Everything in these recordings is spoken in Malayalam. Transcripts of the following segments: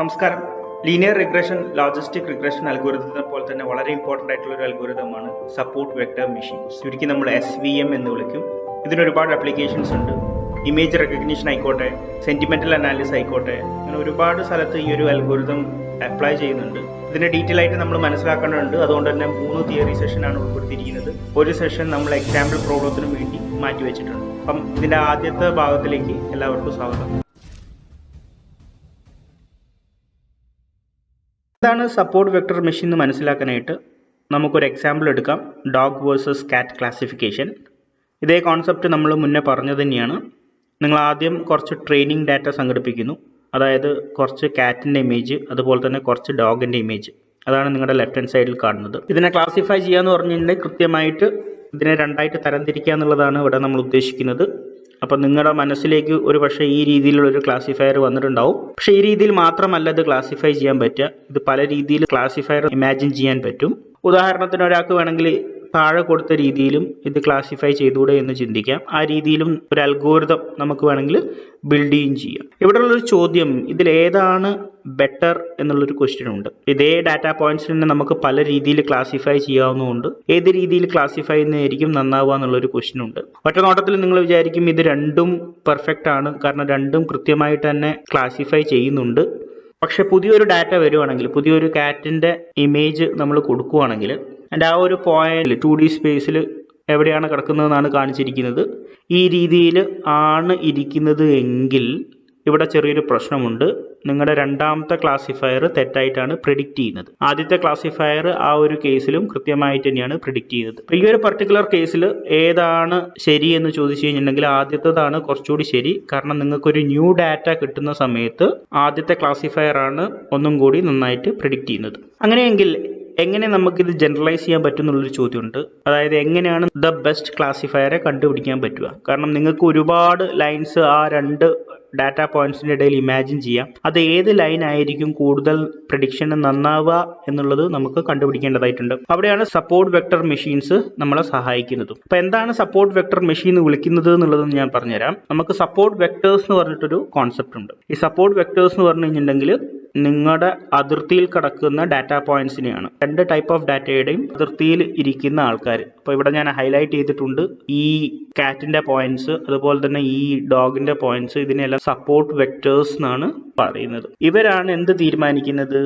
നമസ്കാരം. ലീനിയർ റിഗ്രഷൻ, ലോജിസ്റ്റിക് റിഗ്രഷൻ അൽഗോരിതത്തെ പോലെ തന്നെ വളരെ ഇമ്പോർട്ടൻ്റ് ആയിട്ടുള്ള ഒരു അൽഗോരിതമാണ് സപ്പോർട്ട് വെക്ടർ മെഷീൻസ്. ചുരുക്കി നമ്മൾ SVM എന്ന് വിളിക്കും. ഇതിന് ഒരുപാട് ആപ്ലിക്കേഷൻസ് ഉണ്ട്. ഇമേജ് റെക്കഗ്നിഷൻ ആയിക്കോട്ടെ, സെന്റിമെന്റൽ അനാലിസിസ് ആയിക്കോട്ടെ, അങ്ങനെ ഒരുപാട് സ്ഥലത്ത് ഈ ഒരു അൽഗോരിതം അപ്ലൈ ചെയ്യുന്നുണ്ട്. ഇതിനെ ഡീറ്റെയിൽ ആയിട്ട് നമ്മൾ മനസ്സിലാക്കേണ്ടതുണ്ട്. അതുകൊണ്ട് തന്നെ 3 തിയറി സെഷനാണ് ഉൾപ്പെടുത്തിയിരിക്കുന്നത്. ഒരു സെഷൻ നമ്മൾ എക്സാമ്പിൾ പ്രോബ്ലത്തിന് വേണ്ടി മാറ്റി വെച്ചിട്ടുണ്ട്. അപ്പം ഇതിന്റെ ആദ്യത്തെ ഭാഗത്തിലേക്ക് എല്ലാവർക്കും സ്വാഗതം. എന്താണ് സപ്പോർട്ട് വെക്ടർ മെഷീൻ എന്ന് മനസ്സിലാക്കാനായിട്ട് നമുക്കൊരു എക്സാമ്പിൾ എടുക്കാം. ഡോഗ് വേഴ്സസ് കാറ്റ് ക്ലാസിഫിക്കേഷൻ. ഇതേ കോൺസെപ്റ്റ് നമ്മൾ മുന്നേ പറഞ്ഞത് തന്നെയാണ്. നിങ്ങൾ ആദ്യം കുറച്ച് ട്രെയിനിങ് ഡാറ്റ സംഘടിപ്പിക്കുന്നു. അതായത് കുറച്ച് കാറ്റിൻ്റെ ഇമേജ്, അതുപോലെ തന്നെ കുറച്ച് ഡോഗിൻ്റെ ഇമേജ്. അതാണ് നിങ്ങളുടെ ലെഫ്റ്റ് ഹാൻഡ് സൈഡിൽ കാണുന്നത്. ഇതിനെ ക്ലാസിഫൈ ചെയ്യാന്ന് പറഞ്ഞിട്ടുണ്ടെങ്കിൽ കൃത്യമായിട്ട് ഇതിനെ രണ്ടായിട്ട് തരംതിരിക്കുക എന്നുള്ളതാണ് ഇവിടെ നമ്മൾ ഉദ്ദേശിക്കുന്നത്. അപ്പം നിങ്ങളുടെ മനസ്സിലേക്ക് ഒരു പക്ഷേ ഈ രീതിയിലുള്ളൊരു ക്ലാസിഫയർ വന്നിട്ടുണ്ടാവും. പക്ഷേ ഈ രീതിയിൽ മാത്രമല്ല ഇത് ക്ലാസിഫൈ ചെയ്യാൻ പറ്റുക. ഇത് പല രീതിയിൽ ക്ലാസിഫയർ ഇമാജിൻ ചെയ്യാൻ പറ്റും. ഉദാഹരണത്തിന് ഒരാൾക്ക് വേണമെങ്കിൽ താഴെ കൊടുത്ത രീതിയിലും ഇത് ക്ലാസിഫൈ ചെയ്തുകൂടെ എന്ന് ചിന്തിക്കാം. ആ രീതിയിലും ഒരു അൽഗോരിതം നമുക്ക് വേണമെങ്കിൽ ബിൽഡ് ചെയ്യുകയും ചെയ്യാം. ഇവിടെയുള്ളൊരു ചോദ്യം, ഇതിലേതാണ് ബെറ്റർ എന്നുള്ളൊരു ക്വസ്റ്റ്യൻ ഉണ്ട്. ഇതേ ഡാറ്റ പോയിന്റ്സിൽ തന്നെ നമുക്ക് പല രീതിയിൽ ക്ലാസിഫൈ ചെയ്യാവുന്നതുകൊണ്ട് ഏത് രീതിയിൽ ക്ലാസിഫൈ ചെയ്യുന്നതായിരിക്കും നന്നാവുക എന്നുള്ളൊരു ക്വസ്റ്റ്യൻ ഉണ്ട്. ഒറ്റ നോട്ടത്തിൽ നിങ്ങൾ വിചാരിക്കും ഇത് രണ്ടും പെർഫെക്റ്റ് ആണ്, കാരണം രണ്ടും കൃത്യമായിട്ട് തന്നെ ക്ലാസിഫൈ ചെയ്യുന്നുണ്ട്. പക്ഷെ പുതിയൊരു ഡാറ്റ വരുവാണെങ്കിൽ, പുതിയൊരു കാറ്റിൻ്റെ ഇമേജ് നമ്മൾ കൊടുക്കുകയാണെങ്കിൽ അതിൻ്റെ ആ ഒരു പോയിന്റ് 2D സ്പേസിൽ എവിടെയാണ് കിടക്കുന്നതെന്നാണ് കാണിച്ചിരിക്കുന്നത്. ഈ രീതിയിൽ ആണ് ഇരിക്കുന്നത് എങ്കിൽ ഇവിടെ ചെറിയൊരു പ്രശ്നമുണ്ട്. നിങ്ങളുടെ രണ്ടാമത്തെ ക്ലാസിഫയർ തെറ്റായിട്ടാണ് പ്രിഡിക്റ്റ് ചെയ്യുന്നത്. ആദ്യത്തെ ക്ലാസിഫയർ ആ ഒരു കേസിലും കൃത്യമായിട്ട് തന്നെയാണ് പ്രിഡിക്റ്റ് ചെയ്യുന്നത്. ഈ ഒരു പർട്ടിക്കുലർ കേസിൽ ഏതാണ് ശരി എന്ന് ചോദിച്ചു കഴിഞ്ഞിട്ടുണ്ടെങ്കിൽ ആദ്യത്തേതാണ് കുറച്ചുകൂടി ശരി. കാരണം നിങ്ങൾക്കൊരു ന്യൂ ഡാറ്റ കിട്ടുന്ന സമയത്ത് ആദ്യത്തെ ക്ലാസിഫയർ ആണ് ഒന്നും കൂടി നന്നായിട്ട് പ്രിഡിക്റ്റ് ചെയ്യുന്നത്. അങ്ങനെയെങ്കിൽ എങ്ങനെ നമുക്കിത് ജനറലൈസ് ചെയ്യാൻ പറ്റും എന്നുള്ളൊരു ചോദ്യമുണ്ട്. അതായത് എങ്ങനെയാണ് ദ ബെസ്റ്റ് ക്ലാസിഫയറെ കണ്ടുപിടിക്കാൻ പറ്റുക? കാരണം നിങ്ങൾക്ക് ഒരുപാട് ലൈൻസ് ആ രണ്ട് ഡാറ്റ പോയിന്റ്സിൻ്റെ ഇടയിൽ ഇമാജിൻ ചെയ്യാം. അത് ഏത് ലൈൻ ആയിരിക്കും കൂടുതൽ പ്രഡിക്ഷൻ നന്നാവുക എന്നുള്ളത് നമുക്ക് കണ്ടുപിടിക്കേണ്ടതായിട്ടുണ്ട്. അവിടെയാണ് സപ്പോർട്ട് വെക്ടർ മെഷീൻസ് നമ്മളെ സഹായിക്കുന്നത്. അപ്പോൾ എന്താണ് സപ്പോർട്ട് വെക്ടർ മെഷീൻ എന്ന് വിളിക്കുന്നത് എന്നുള്ളത് ഞാൻ പറഞ്ഞുതരാം. നമുക്ക് സപ്പോർട്ട് വെക്ടേഴ്സ് എന്ന് പറഞ്ഞിട്ടൊരു കോൺസെപ്റ്റ് ഉണ്ട്. ഈ സപ്പോർട്ട് വെക്ടേഴ്സ് എന്ന് പറഞ്ഞു കഴിഞ്ഞിട്ടുണ്ടെങ്കിൽ നിങ്ങളുടെ അതിർത്തിയിൽ കിടക്കുന്ന ഡാറ്റ പോയിന്റ്സിനെയാണ്. രണ്ട് ടൈപ്പ് ഓഫ് ഡാറ്റയുടെയും അതിർത്തിയിൽ ഇരിക്കുന്ന ആൾക്കാർ. അപ്പോൾ ഇവിടെ ഞാൻ ഹൈലൈറ്റ് ചെയ്തിട്ടുണ്ട് ഈ കാറ്റിന്റെ പോയിന്റ്സ്, അതുപോലെ തന്നെ ഈ ഡോഗിന്റെ പോയിന്റ്സ്. ഇതിനെല്ലാം സപ്പോർട്ട് വെക്ടേഴ്സ് എന്നാണ് പറയുന്നത്. ഇവരാണ് എന്ത് തീരുമാനിക്കുന്നത്?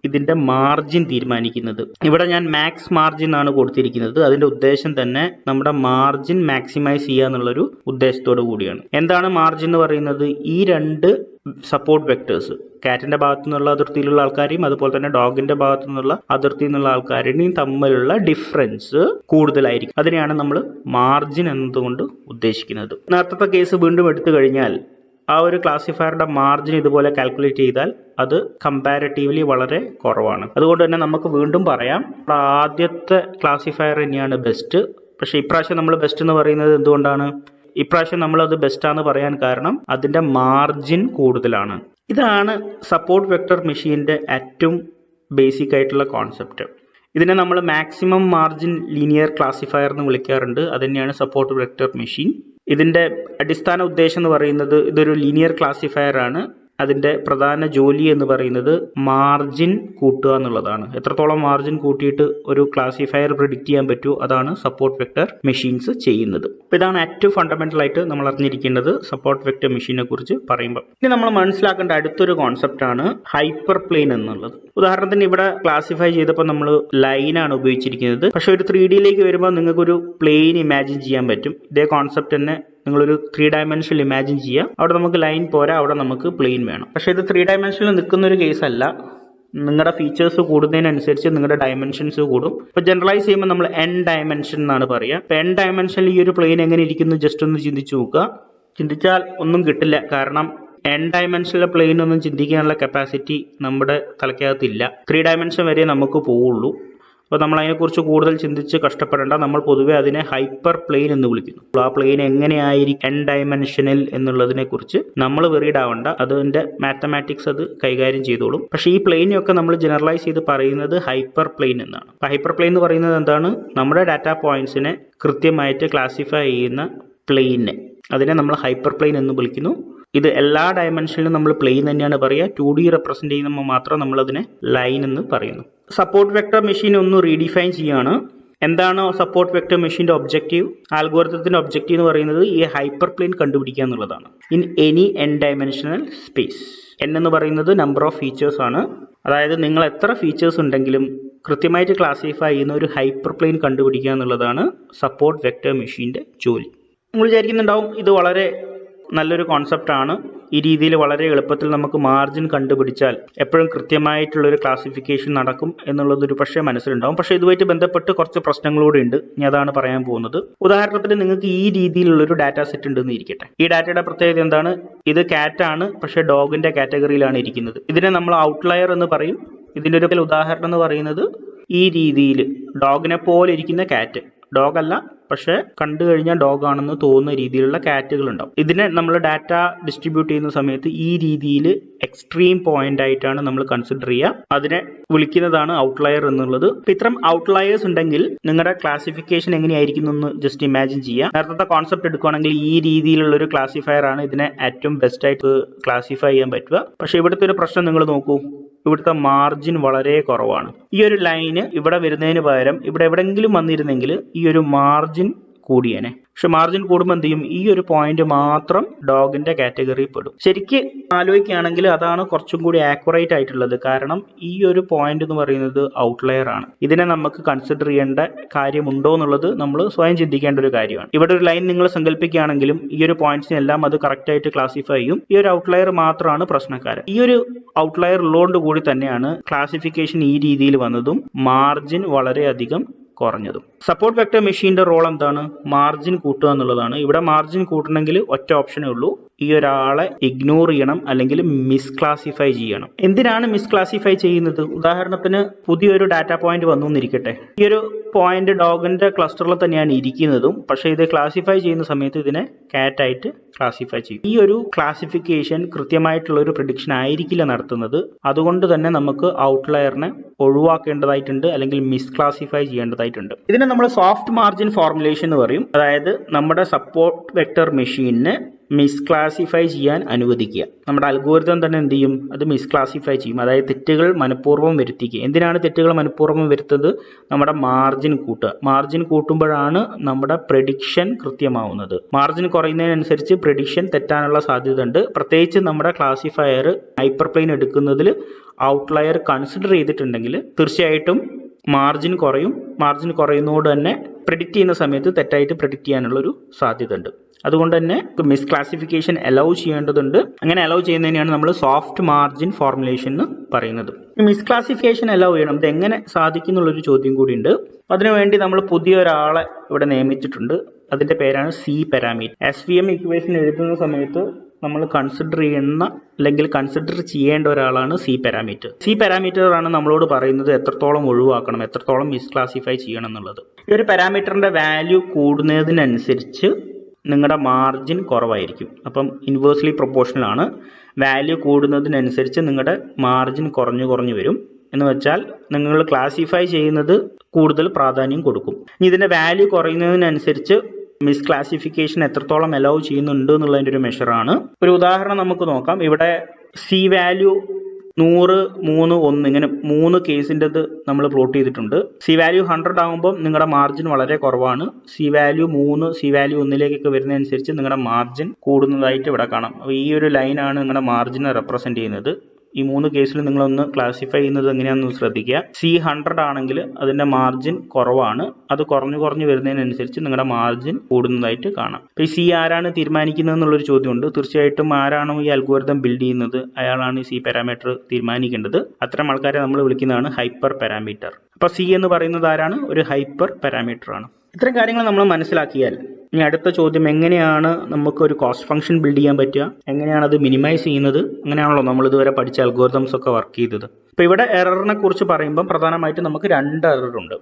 ഇതിന്റെ മാർജിൻ തീരുമാനിക്കുന്നത്. ഇവിടെ ഞാൻ മാക്സ് മാർജിൻ ആണ് കൊടുത്തിരിക്കുന്നത്. അതിന്റെ ഉദ്ദേശം തന്നെ നമ്മുടെ മാർജിൻ മാക്സിമൈസ് ചെയ്യുക എന്നുള്ളൊരു ഉദ്ദേശത്തോടു കൂടിയാണ്. എന്താണ് മാർജിൻ എന്ന് പറയുന്നത്? ഈ രണ്ട് സപ്പോർട്ട് വെക്ടേഴ്സ്, കാറ്റിന്റെ ഭാഗത്തു നിന്നുള്ള അതിർത്തിയിലുള്ള ആൾക്കാരെയും അതുപോലെ തന്നെ ഡോഗിന്റെ ഭാഗത്തു നിന്നുള്ള അതിർത്തിയിൽ നിന്നുള്ള ആൾക്കാരുടെയും തമ്മിലുള്ള ഡിഫറൻസ് കൂടുതലായിരിക്കും. അതിനെയാണ് നമ്മൾ മാർജിൻ എന്നതുകൊണ്ട് ഉദ്ദേശിക്കുന്നത്. നേരത്തെ കേസ് വീണ്ടും എടുത്തു കഴിഞ്ഞാൽ ആ ഒരു ക്ലാസിഫയറുടെ മാർജിൻ ഇതുപോലെ കാൽക്കുലേറ്റ് ചെയ്താൽ അത് കമ്പാരിറ്റീവ്ലി വളരെ കുറവാണ്. അതുകൊണ്ട് തന്നെ നമുക്ക് വീണ്ടും പറയാം, ആദ്യത്തെ ക്ലാസിഫയർ തന്നെയാണ് ബെസ്റ്റ്. പക്ഷേ ഇപ്രാവശ്യം നമ്മൾ ബെസ്റ്റ് എന്ന് പറയുന്നത് എന്തുകൊണ്ടാണ്? ഇപ്രാവശ്യം നമ്മളത് ബെസ്റ്റാന്ന് പറയാൻ കാരണം അതിൻ്റെ മാർജിൻ കൂടുതലാണ്. ഇതാണ് സപ്പോർട്ട് വെക്ടർ മെഷീൻ്റെ ഏറ്റവും ബേസിക് ആയിട്ടുള്ള കോൺസെപ്റ്റ്. ഇതിനെ നമ്മൾ മാക്സിമം മാർജിൻ ലീനിയർ ക്ലാസിഫയർ എന്ന് വിളിക്കാറുണ്ട്. അത് തന്നെയാണ് സപ്പോർട്ട് വെക്ടർ മെഷീൻ. ഇതിൻ്റെ അടിസ്ഥാന ഉദ്ദേശം എന്ന് പറയുന്നത് ഇതൊരു ലീനിയർ ക്ലാസിഫയർ ആണ്. അതിൻ്റെ പ്രധാന ജോലി എന്ന് പറയുന്നത് മാർജിൻ കൂട്ടുക എന്നുള്ളതാണ്. എത്രത്തോളം മാർജിൻ കൂട്ടിയിട്ട് ഒരു ക്ലാസിഫയർ പ്രിഡിക്റ്റ് ചെയ്യാൻ പറ്റുമോ അതാണ് സപ്പോർട്ട് വെക്ടർ മെഷീൻസ് ചെയ്യുന്നത്. അപ്പോൾ ഇതാണ് ഏറ്റവും ഫണ്ടമെന്റൽ ആയിട്ട് നമ്മൾ അറിഞ്ഞിരിക്കേണ്ടത് സപ്പോർട്ട് വെക്ടർ മെഷീനെ കുറിച്ച് പറയുമ്പോൾ. ഇനി നമ്മൾ മനസ്സിലാക്കേണ്ട അടുത്തൊരു കോൺസെപ്റ്റ് ആണ് ഹൈപ്പർ പ്ലെയിൻ എന്നുള്ളത്. ഉദാഹരണത്തിന് ഇവിടെ ക്ലാസിഫൈ ചെയ്തപ്പോൾ നമ്മൾ ലൈനാണ് ഉപയോഗിച്ചിരിക്കുന്നത്. പക്ഷെ ഒരു 3Dയിലേക്ക് വരുമ്പോൾ നിങ്ങൾക്കൊരു പ്ലെയിൻ ഇമാജിൻ ചെയ്യാൻ പറ്റും. ഇതേ കോൺസെപ്റ്റ് തന്നെ നിങ്ങളൊരു 3 ഡയമെൻഷനിൽ ഇമാജിൻ ചെയ്യാം. അവിടെ നമുക്ക് ലൈൻ പോരാ, അവിടെ നമുക്ക് പ്ലെയിൻ വേണം. പക്ഷേ ഇത് 3 ഡയമെൻഷനിൽ നിൽക്കുന്ന ഒരു കേസല്ല. നിങ്ങളുടെ ഫീച്ചേഴ്സ് കൂടുന്നതിനനുസരിച്ച് നിങ്ങളുടെ ഡയമെൻഷൻസ് കൂടും. ഇപ്പോൾ ജനറലൈസ് ചെയ്യുമ്പോൾ നമ്മൾ n ഡയമെൻഷൻ എന്നാണ് പറയുക. അപ്പോൾ n ഡയമെൻഷനിൽ ഈ ഒരു പ്ലെയിൻ എങ്ങനെ ഇരിക്കുന്നു ജസ്റ്റ് ഒന്ന് ചിന്തിച്ചു നോക്കുക. ചിന്തിച്ചാൽ ഒന്നും കിട്ടില്ല. കാരണം n ഡയമെൻഷനിലെ പ്ലെയിൻ ഒന്നും ചിന്തിക്കാനുള്ള കപ്പാസിറ്റി നമ്മുടെ തലയ്ക്കകത്തില്ല. 3 ഡയമെൻഷൻ വരെ നമുക്ക് പോവുള്ളൂ. അപ്പോൾ നമ്മൾ അതിനെക്കുറിച്ച് കൂടുതൽ ചിന്തിച്ച് കഷ്ടപ്പെടേണ്ട. നമ്മൾ പൊതുവെ അതിനെ ഹൈപ്പർ പ്ലെയിൻ എന്ന് വിളിക്കുന്നു. ആ പ്ലെയിൻ എങ്ങനെയായിരിക്കും n ഡയമെൻഷനിൽ എന്നുള്ളതിനെ കുറിച്ച് നമ്മൾ വെറീഡ് ആവേണ്ട. അതിൻ്റെ മാത്തമാറ്റിക്സ് അത് കൈകാര്യം ചെയ്തോളും. പക്ഷേ ഈ പ്ലെയിനൊക്കെ നമ്മൾ ജനറലൈസ് ചെയ്ത് പറയുന്നത് ഹൈപ്പർ പ്ലെയിൻ എന്നാണ്. അപ്പോൾ ഹൈപ്പർ പ്ലെയിൻ എന്ന് പറയുന്നത് എന്താണ്? നമ്മുടെ ഡാറ്റ പോയിന്റ്സിനെ കൃത്യമായിട്ട് ക്ലാസിഫൈ ചെയ്യുന്ന പ്ലെയിനെ, അതിനെ നമ്മൾ ഹൈപ്പർ പ്ലെയിൻ എന്ന് വിളിക്കുന്നു. ഇത് എല്ലാ ഡയമെൻഷനിലും നമ്മൾ പ്ലെയിൻ തന്നെയാണ് പറയുക. 2D റെപ്രസെന്റ് ചെയ്യുമ്പോൾ മാത്രം നമ്മളതിനെ ലൈൻ എന്ന് പറയുന്നു. സപ്പോർട്ട് വെക്ടർ മെഷീൻ ഒന്ന് റീഡിഫൈൻ ചെയ്യാണ്. എന്താണ് സപ്പോർട്ട് വെക്ടർ മെഷീന്റെ ഒബ്ജക്റ്റീവ്? ആൽഗോരിതത്തിന്റെ ഒബ്ജക്റ്റീവ് എന്ന് പറയുന്നത് ഈ ഹൈപ്പർ പ്ലെയിൻ കണ്ടുപിടിക്കുക എന്നുള്ളതാണ്. In any n dimensional space. n എന്ന് പറയുന്നത് നമ്പർ ഓഫ് ഫീച്ചേഴ്സ് ആണ്. അതായത് നിങ്ങൾ എത്ര ഫീച്ചേഴ്സ് ഉണ്ടെങ്കിലും കൃത്യമായിട്ട് ക്ലാസിഫൈ ചെയ്യുന്ന ഒരു ഹൈപ്പർ പ്ലെയിൻ കണ്ടുപിടിക്കുക എന്നുള്ളതാണ് സപ്പോർട്ട് വെക്ടർ മെഷീന്റെ ജോലി. നിങ്ങൾ വിചാരിക്കുന്നുണ്ടാവും ഇത് വളരെ നല്ലൊരു കോൺസെപ്റ്റ് ആണ്. ഈ രീതിയിൽ വളരെ എളുപ്പത്തിൽ നമുക്ക് മാർജിൻ കണ്ടുപിടിച്ചാൽ എപ്പോഴും കൃത്യമായിട്ടുള്ളൊരു ക്ലാസിഫിക്കേഷൻ നടക്കും എന്നുള്ളതൊരു പക്ഷേ മനസ്സിലുണ്ടാവും. പക്ഷേ ഇതുമായിട്ട് ബന്ധപ്പെട്ട് കുറച്ച് പ്രശ്നങ്ങളൂടെ ഉണ്ട്. ഞാൻ അതാണ് പറയാൻ പോകുന്നത്. ഉദാഹരണത്തിന് നിങ്ങൾക്ക് ഈ രീതിയിലുള്ളൊരു ഡാറ്റ സെറ്റ് ഉണ്ടെന്ന് ഇരിക്കട്ടെ. ഈ ഡാറ്റയുടെ പ്രത്യേകത എന്താണ്? ഇത് കാറ്റ് ആണ്, പക്ഷേ ഡോഗിന്റെ കാറ്റഗറിയിലാണ് ഇരിക്കുന്നത്. ഇതിനെ നമ്മൾ ഔട്ട്ലയർ എന്ന് പറയും. ഇതിൻ്റെ ഒരു ഉദാഹരണം എന്ന് പറയുന്നത് ഈ രീതിയിൽ ഡോഗിനെ പോലെ ഇരിക്കുന്ന കാറ്റ്. ഡോഗ് അല്ല, പക്ഷേ കണ്ടു കഴിഞ്ഞാൽ ഡോഗ് ആണെന്ന് തോന്നുന്ന രീതിയിലുള്ള കാറ്റുകൾ ഉണ്ടാവും. ഇതിനെ നമ്മൾ ഡാറ്റ ഡിസ്ട്രിബ്യൂട്ട് ചെയ്യുന്ന സമയത്ത് ഈ രീതിയിൽ എക്സ്ട്രീം പോയിന്റ് ആയിട്ടാണ് നമ്മൾ കൺസിഡർ ചെയ്യുക. അതിനെ വിളിക്കുന്നതാണ് ഔട്ട്ലയർ എന്നുള്ളത്. ഇത്തരം ഔട്ട്ലയേഴ്സ് ഉണ്ടെങ്കിൽ നിങ്ങളുടെ ക്ലാസിഫിക്കേഷൻ എങ്ങനെയായിരിക്കും എന്ന് ജസ്റ്റ് ഇമാജിൻ ചെയ്യുക. നേരത്തെ കോൺസെപ്റ്റ് എടുക്കുകയാണെങ്കിൽ ഈ രീതിയിലുള്ള ഒരു ക്ലാസിഫയർ ആണ് ഇതിനെ ഏറ്റവും ബെസ്റ്റ് ആയിട്ട് ക്ലാസിഫൈ ചെയ്യാൻ പറ്റുക. പക്ഷേ ഇവിടുത്തെ ഒരു പ്രശ്നം നിങ്ങൾ നോക്കൂ. ഇവിടുത്തെ മാർജിൻ വളരെ കുറവാണ്. ഈ ഒരു ലൈന് ഇവിടെ വരുന്നതിന് പകരം ഇവിടെ എവിടെയെങ്കിലും വന്നിരുന്നെങ്കിൽ ഈ ഒരു മാർജിൻ കൂടിയേനെ. പക്ഷെ മാർജിൻ കൂടുമ്പോൾ എന്ത് ചെയ്യും? ഈ ഒരു പോയിന്റ് മാത്രം ഡോഗിന്റെ കാറ്റഗറിയിൽ പെടും. ശരിക്ക് ആലോചിക്കുകയാണെങ്കിൽ അതാണ് കുറച്ചും കൂടി ആക്യുറേറ്റ് ആയിട്ടുള്ളത്. കാരണം ഈ ഒരു പോയിന്റ് എന്ന് പറയുന്നത് ഔട്ട്ലയർ ആണ്. ഇതിനെ നമുക്ക് കൺസിഡർ ചെയ്യേണ്ട കാര്യമുണ്ടോ എന്നുള്ളത് നമ്മൾ സ്വയം ചിന്തിക്കേണ്ട ഒരു കാര്യമാണ്. ഇവിടെ ഒരു ലൈൻ നിങ്ങൾ സങ്കല്പിക്കുകയാണെങ്കിലും ഈ ഒരു പോയിന്റ്സിനെല്ലാം അത് കറക്റ്റ് ആയിട്ട് ക്ലാസിഫൈ ചെയ്യും. ഈ ഒരു ഔട്ട്ലയർ മാത്രമാണ് പ്രശ്നക്കാരൻ. ഈ ഒരു ഔട്ട്ലയർ ഉള്ളതുകൊണ്ട് കൂടി തന്നെയാണ് ക്ലാസിഫിക്കേഷൻ ഈ രീതിയിൽ വന്നതും മാർജിൻ വളരെയധികം കുറഞ്ഞതും. സപ്പോർട്ട് വെക്ടർ മെഷീന്റെ റോൾ എന്താണ്? മാർജിൻ കൂട്ടുക എന്നുള്ളതാണ്. ഇവിടെ മാർജിൻ കൂട്ടണമെങ്കിൽ ഒറ്റ ഓപ്ഷനേ ഉള്ളൂ. ഈ ഒരാളെ ഇഗ്നോർ ചെയ്യണം അല്ലെങ്കിൽ മിസ്ക്ലാസിഫൈ ചെയ്യണം. എന്തിനാണ് മിസ്ക്ലാസിഫൈ ചെയ്യുന്നത്? ഉദാഹരണത്തിന് പുതിയൊരു ഡാറ്റ പോയിന്റ് വന്നു എന്നിരിക്കട്ടെ. ഈ ഒരു പോയിന്റ് ഡോഗിന്റെ ക്ലസ്റ്ററിൽ തന്നെയാണ് ഇരിക്കുന്നതും, പക്ഷെ ഇത് ക്ലാസിഫൈ ചെയ്യുന്ന സമയത്ത് ഇതിനെ കാറ്റ് ആയിട്ട് ക്ലാസിഫൈ ചെയ്യും. ഈ ഒരു ക്ലാസിഫിക്കേഷൻ കൃത്യമായിട്ടുള്ള ഒരു പ്രിഡിക്ഷൻ ആയിരിക്കില്ല നടത്തുന്നത്. അതുകൊണ്ട് തന്നെ നമുക്ക് ഔട്ട്ലയറിനെ ഒഴിവാക്കേണ്ടതായിട്ടുണ്ട് അല്ലെങ്കിൽ മിസ്ക്ലാസിഫൈ ചെയ്യേണ്ടതായിട്ടുണ്ട്. ഇതിനെ നമ്മൾ സോഫ്റ്റ് മാർജിൻ ഫോർമുലേഷൻ എന്ന് പറയും. അതായത് നമ്മുടെ സപ്പോർട്ട് വെക്ടർ മെഷീനിനെ മിസ്ക്ലാസിഫൈ ചെയ്യാൻ അനുവദിക്കുക. നമ്മുടെ അൽഗോരിതം തന്നെ എന്ത് ചെയ്യും? അത് മിസ്ക്ലാസിഫൈ ചെയ്യും. അതായത് തെറ്റുകൾ മനഃപൂർവ്വം വരുത്തിക്കുക. എന്തിനാണ് തെറ്റുകൾ മനഃപൂർവ്വം വരുത്തുന്നത്? നമ്മുടെ മാർജിൻ കൂട്ടുക. മാർജിൻ കൂട്ടുമ്പോഴാണ് നമ്മുടെ പ്രഡിക്ഷൻ കൃത്യമാവുന്നത്. മാർജിൻ കുറയുന്നതിനനുസരിച്ച് പ്രഡിക്ഷൻ തെറ്റാനുള്ള സാധ്യത ഉണ്ട്. പ്രത്യേകിച്ച് നമ്മുടെ ക്ലാസിഫയർ ഹൈപ്പർ പ്ലെയിൻ എടുക്കുന്നതിൽ ഔട്ട്ലയർ കൺസിഡർ ചെയ്തിട്ടുണ്ടെങ്കിൽ തീർച്ചയായിട്ടും മാർജിൻ കുറയും. മാർജിൻ കുറയുന്നതോട് തന്നെ പ്രെഡിക്റ്റ് ചെയ്യുന്ന സമയത്ത് തെറ്റായിട്ട് പ്രെഡിക്റ്റ് ചെയ്യാനുള്ളൊരു സാധ്യത ഉണ്ട്. അതുകൊണ്ട് തന്നെ മിസ്ക്ലാസിഫിക്കേഷൻ അലൗ ചെയ്യേണ്ടതുണ്ട്. അങ്ങനെ അലൗ ചെയ്യുന്നതിനെയാണ് നമ്മൾ സോഫ്റ്റ് മാർജിൻ ഫോർമുലേഷൻ എന്ന് പറയുന്നത്. മിസ്ക്ലാസിഫിക്കേഷൻ അലൗ ചെയ്യണം. ഇത് എങ്ങനെ സാധിക്കും എന്നുള്ളൊരു ചോദ്യം കൂടി ഉണ്ട്. അതിനുവേണ്ടി നമ്മൾ പുതിയ ഒരാളെ ഇവിടെ നിയമിച്ചിട്ടുണ്ട്. അതിന്റെ പേരാണ് സി പാരാമീറ്റർ. SVM ഇക്വേഷൻ എഴുതുന്ന സമയത്ത് നമ്മൾ കൺസിഡർ ചെയ്യുന്ന അല്ലെങ്കിൽ കൺസിഡർ ചെയ്യേണ്ട ഒരാളാണ് സി പാരാമീറ്റർ. സി പാരാമീറ്റർ ആണ് നമ്മളോട് പറയുന്നത് എത്രത്തോളം ഒഴിവാക്കണം, എത്രത്തോളം മിസ്ക്ലാസിഫൈ ചെയ്യണം എന്നുള്ളത്. ഈ ഒരു പാരാമീറ്ററിന്റെ വാല്യൂ കൂടുന്നതിനനുസരിച്ച് നിങ്ങളുടെ മാർജിൻ കുറവായിരിക്കും. അപ്പം ഇൻവേഴ്സ്ലി പ്രൊപ്പോർഷണൽ ആണ്. വാല്യൂ കൂടുന്നതിനനുസരിച്ച് നിങ്ങളുടെ മാർജിൻ കുറഞ്ഞു കുറഞ്ഞു വരും. എന്ന് വെച്ചാൽ നിങ്ങൾ ക്ലാസിഫൈ ചെയ്യുന്നത് കൂടുതൽ പ്രാധാന്യം കൊടുക്കും. ഇതിന്റെ വാല്യൂ കുറയുന്നതിനനുസരിച്ച് മിസ്ക്ലാസിഫിക്കേഷൻ എത്രത്തോളം അലൗ ചെയ്യുന്നുണ്ട് എന്നുള്ളതിൻ്റെ ഒരു മെഷറാണ്. ഒരു ഉദാഹരണം നമുക്ക് നോക്കാം. ഇവിടെ സി വാല്യൂ 100, 3, 1 ഇങ്ങനെ 3 കേസിൻ്റെത് നമ്മൾ പ്ലോട്ട് ചെയ്തിട്ടുണ്ട്. സി വാല്യൂ 100 ആകുമ്പോൾ നിങ്ങളുടെ മാർജിൻ വളരെ കുറവാണ്. സി വാല്യൂ 3, സി വാല്യൂ 1 വരുന്നതനുസരിച്ച് നിങ്ങളുടെ മാർജിൻ കൂടുന്നതായിട്ട് ഇവിടെ കാണാം. അപ്പോൾ ഈ ഒരു ലൈനാണ് നിങ്ങളുടെ മാർജിനെ റെപ്രസെൻറ്റ് ചെയ്യുന്നത്. ഈ 3 കേസിൽ നിങ്ങളൊന്ന് ക്ലാസിഫൈ ചെയ്യുന്നത് എങ്ങനെയാണെന്ന് ശ്രദ്ധിക്കുക. സി 100 ആണെങ്കിൽ അതിൻ്റെ മാർജിൻ കുറവാണ്. അത് കുറഞ്ഞു വരുന്നതിനനുസരിച്ച് നിങ്ങളുടെ മാർജിൻ കൂടുന്നതായിട്ട് കാണാം. അപ്പോൾ ഈ സി ആരാണ് തീരുമാനിക്കുന്നത് എന്നുള്ളൊരു ചോദ്യമുണ്ട്. തീർച്ചയായിട്ടും ആരാണോ ഈ അൽഗോരിതം ബിൽഡ് ചെയ്യുന്നത് അയാളാണ് ഈ സി പാരാമീറ്റർ തീരുമാനിക്കേണ്ടത്. അത്തരം ആൾക്കാരെ നമ്മൾ വിളിക്കുന്നതാണ് ഹൈപ്പർ പാരാമീറ്റർ. അപ്പോൾ സി എന്ന് പറയുന്നത് ആരാണ്? ഒരു ഹൈപ്പർ പാരാമീറ്റർ ആണ്. ഇത്തരം കാര്യങ്ങൾ നമ്മൾ മനസ്സിലാക്കിയാൽ ഇനി അടുത്ത ചോദ്യം, എങ്ങനെയാണ് നമുക്ക് ഒരു കോസ്റ്റ് ഫംഗ്ഷൻ ബിൽഡ് ചെയ്യാൻ പറ്റുക, എങ്ങനെയാണ് അത് മിനിമൈസ് ചെയ്യുന്നത്? അങ്ങനെയാണല്ലോ നമ്മൾ ഇതുവരെ പഠിച്ച അൽഗോരിതംസ് ഒക്കെ വർക്ക് ചെയ്തത്. ഇപ്പോൾ ഇവിടെ എററിനെ കുറിച്ച് പറയുമ്പോൾ പ്രധാനമായിട്ടും നമുക്ക് 2 എറർ ഉണ്ട്.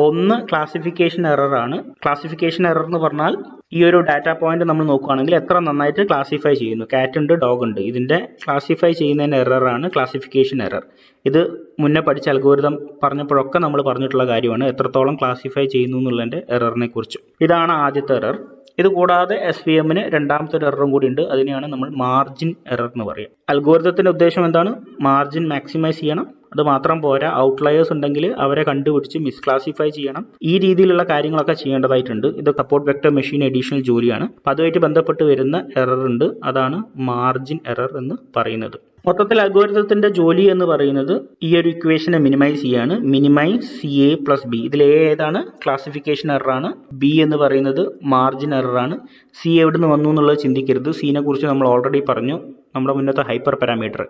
ഒന്ന് ക്ലാസിഫിക്കേഷൻ എറർ ആണ്. ക്ലാസിഫിക്കേഷൻ എറർ എന്ന് പറഞ്ഞാൽ ഈ ഒരു ഡാറ്റ പോയിന്റ് നമ്മൾ നോക്കുകയാണെങ്കിൽ എത്ര നന്നായിട്ട് ക്ലാസിഫൈ ചെയ്യുന്നു. കാറ്റ് ഉണ്ട്, ഡോഗ് ഉണ്ട്, ഇതിന്റെ ക്ലാസിഫൈ ചെയ്യുന്നതിന്റെ എററാണ് ക്ലാസിഫിക്കേഷൻ എറർ. ഇത് മുന്നേ പഠിച്ച അൽഗോരിതം പറഞ്ഞപ്പോഴൊക്കെ നമ്മൾ പറഞ്ഞിട്ടുള്ള കാര്യമാണ് എത്രത്തോളം ക്ലാസിഫൈ ചെയ്യുന്നു എന്നുള്ളതിന്റെ എററിനെ കുറിച്ച്. ഇതാണ് ആദ്യത്തെ എറർ. ഇത് കൂടാതെ SVMന് രണ്ടാമത്തെ ഒരു എററും കൂടി ഉണ്ട്. അതിനെയാണ് നമ്മൾ മാർജിൻ എറർ എന്ന് പറയുക. അൽഗോരിതത്തിന്റെ ഉദ്ദേശം എന്താണ്? മാർജിൻ മാക്സിമൈസ് ചെയ്യണം. അത് മാത്രം പോരാ, ഔട്ട്ലയേഴ്സ് ഉണ്ടെങ്കിൽ അവരെ കണ്ടുപിടിച്ച് മിസ്ക്ലാസിഫൈ ചെയ്യണം. ഈ രീതിയിലുള്ള കാര്യങ്ങളൊക്കെ ചെയ്യേണ്ടതായിട്ടുണ്ട്. ഇത് സപ്പോർട്ട് വെക്ടർ മെഷീൻ അഡീഷണൽ ജോലിയാണ്. അപ്പം അതുമായിട്ട് ബന്ധപ്പെട്ട് വരുന്ന എറർ ഉണ്ട്. അതാണ് മാർജിൻ എറർ എന്ന് പറയുന്നത്. മൊത്തത്തിൽ അൽഗോരിതത്തിന്റെ ജോലി എന്ന് പറയുന്നത് ഈ ഒരു ഇക്വേഷനെ മിനിമൈസ് ചെയ്യാണ്. Minimise CA plus B. ഇതിൽ A ഏതാണ്? ക്ലാസിഫിക്കേഷൻ എററാണ്. B എന്ന് പറയുന്നത് മാർജിൻ എററാണ്. C എവിടെ നിന്ന് വന്നു എന്നുള്ളത് ചിന്തിക്കരുത്. സീനെ കുറിച്ച് നമ്മൾ ഓൾറെഡി പറഞ്ഞു. നമ്മുടെ മുന്നത്തെ ഹൈപ്പർ പാരാമീറ്റർ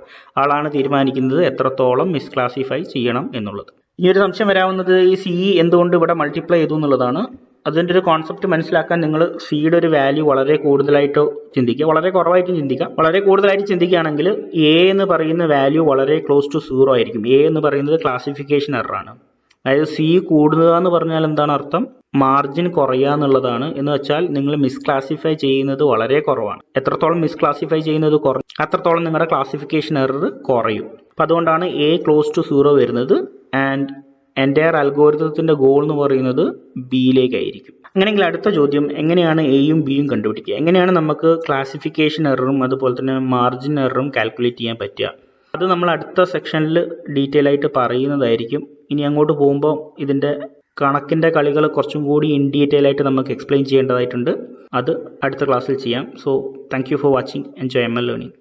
ആളാണ് തീരുമാനിക്കുന്നത് എത്രത്തോളം മിസ്ക്ലാസിഫൈ ചെയ്യണം എന്നുള്ളത്. ഈ ഒരു സംശയം വരാവുന്നത് ഈ C എന്തുകൊണ്ട് ഇവിടെ മൾട്ടിപ്ലൈ ചെയ്തു എന്നുള്ളതാണ്. അതിൻ്റെ ഒരു കോൺസെപ്റ്റ് മനസ്സിലാക്കാൻ നിങ്ങൾ സിയുടെ ഒരു വാല്യൂ വളരെ കൂടുതലായിട്ടോ ചിന്തിക്കുക, വളരെ കുറവായിട്ടും ചിന്തിക്കാം. വളരെ കൂടുതലായിട്ട് ചിന്തിക്കുകയാണെങ്കിൽ A എന്ന് പറയുന്ന വാല്യൂ വളരെ ക്ലോസ് ടു 0 ആയിരിക്കും. A എന്ന് പറയുന്നത് ക്ലാസിഫിക്കേഷൻ എററാണ്. അതായത് C കൂടുക എന്ന് പറഞ്ഞാൽ എന്താണ് അർത്ഥം? മാർജിൻ കുറയുക എന്നുള്ളതാണ്. എന്ന് വെച്ചാൽ നിങ്ങൾ മിസ്ക്ലാസിഫൈ ചെയ്യുന്നത് വളരെ കുറവാണ്. എത്രത്തോളം മിസ്ക്ലാസിഫൈ ചെയ്യുന്നത് അത്രത്തോളം നിങ്ങളുടെ ക്ലാസിഫിക്കേഷൻ എറർ കുറയും. അപ്പം അതുകൊണ്ടാണ് A ക്ലോസ് ടു 0 വരുന്നത്. ആൻഡ് എൻ്റയർ അൽഗോരിതത്തിന്റെ ഗോൾ എന്ന് പറയുന്നത് ബിയിലേക്കായിരിക്കും. അങ്ങനെയെങ്കിൽ അടുത്ത ചോദ്യം, എങ്ങനെയാണ് എയും ബിയും കണ്ടുപിടിക്കുക? എങ്ങനെയാണ് നമുക്ക് ക്ലാസിഫിക്കേഷൻ എററും അതുപോലെ തന്നെ മാർജിൻ എററും കാൽക്കുലേറ്റ് ചെയ്യാൻ പറ്റുക? അത് നമ്മൾ അടുത്ത സെക്ഷനിൽ ഡീറ്റെയിൽ ആയിട്ട് പറയുന്നതായിരിക്കും. ഇനി അങ്ങോട്ട് പോകുമ്പോൾ ഇതിൻ്റെ കണക്കിൻ്റെ കളികൾ കുറച്ചും കൂടി ഇൻ ഡീറ്റെയിൽ ആയിട്ട് നമുക്ക് എക്സ്പ്ലെയിൻ ചെയ്യേണ്ടതായിട്ടുണ്ട്. അത് അടുത്ത ക്ലാസ്സിൽ ചെയ്യാം. So thank you for watching. Enjoy ML learning.